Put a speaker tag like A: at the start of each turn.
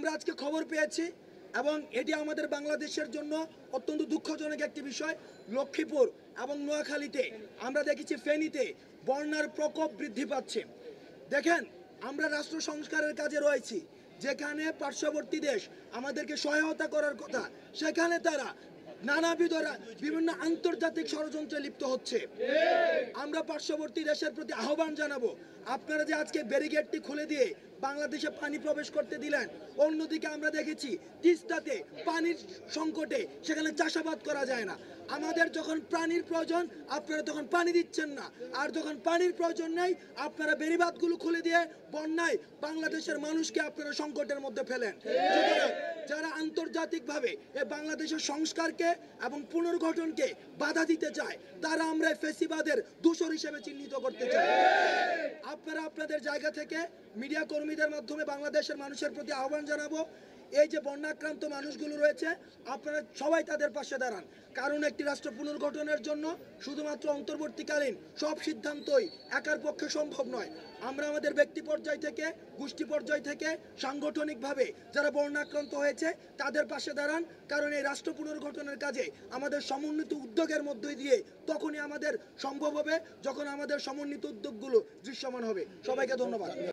A: আমরা আজকে খবর পেয়েছি এবং এটি আমাদের বাংলাদেশের জন্য অত্যন্ত দুঃখজনক একটি বিষয়। লক্ষ্মীপুর এবং নোয়াখালীতে আমরা দেখেছি, ফেনীতে বন্যার প্রকোপ বৃদ্ধি পাচ্ছে। দেখেন, আমরা রাষ্ট্র সংস্কারের কাজে রয়েছি, যেখানে পার্শ্ববর্তী দেশ আমাদেরকে সহায়তা করার কথা, সেখানে তারা নানাবিধ বিভিন্ন আন্তর্জাতিক ষড়যন্ত্রে লিপ্ত হচ্ছে। আমরা পার্শ্ববর্তী দেশের প্রতি আহ্বান জানাবো, আপনারা যে আজকে ব্যারিকেডটি খুলে দিয়ে বাংলাদেশে পানি প্রবেশ করতে দিলেন, অন্যদিকে আমরা দেখেছি তিস্তাতে পানির সংকটে সেখানে চাষাবাদ করা যায় না। আমাদের যখন পানির প্রয়োজন আপনারা তখন পানি দিচ্ছেন না, আর যখন পানির প্রয়োজন নেই আপনারা বেড়িবাঁধগুলো খুলে দিয়ে বন্যায় বাংলাদেশের মানুষকে আপনারা সংকটের মধ্যে ফেলেন। যারা আন্তর্জাতিকভাবে এ বাংলাদেশের সংস্কারকে এবং পুনর্গঠনকে বাধা দিতে চায়, তারা আমরা ফেসিবাদের দূষর হিসেবে চিহ্নিত করতে চাই। আপনারা আপনাদের জায়গা থেকে মিডিয়া কর্মীদের মাধ্যমে বাংলাদেশের মানুষের প্রতি আহ্বান জানাবো, এই যে বন্যাক্রান্ত মানুষগুলো রয়েছে আপনারা সবাই তাদের পাশে দাঁড়ান। কারণ একটি রাষ্ট্র পুনর্গঠনের জন্য শুধুমাত্র অন্তর্বর্তীকালীন সব সিদ্ধান্তই একার পক্ষে সম্ভব নয়। আমরা আমাদের ব্যক্তি পর্যায় থেকে, গোষ্ঠী পর্যায় থেকে, সাংগঠনিকভাবে যারা বন্যাক্রান্ত হয়েছে তাদের পাশে দাঁড়ান। কারণ এই রাষ্ট্র পুনর্গঠনের কাজে আমাদের সমন্বিত উদ্যোগের মধ্য দিয়ে তখনই আমাদের সম্ভব হবে, যখন আমাদের সমন্বিত উদ্যোগগুলো দৃশ্যমান হবে। সবাইকে ধন্যবাদ।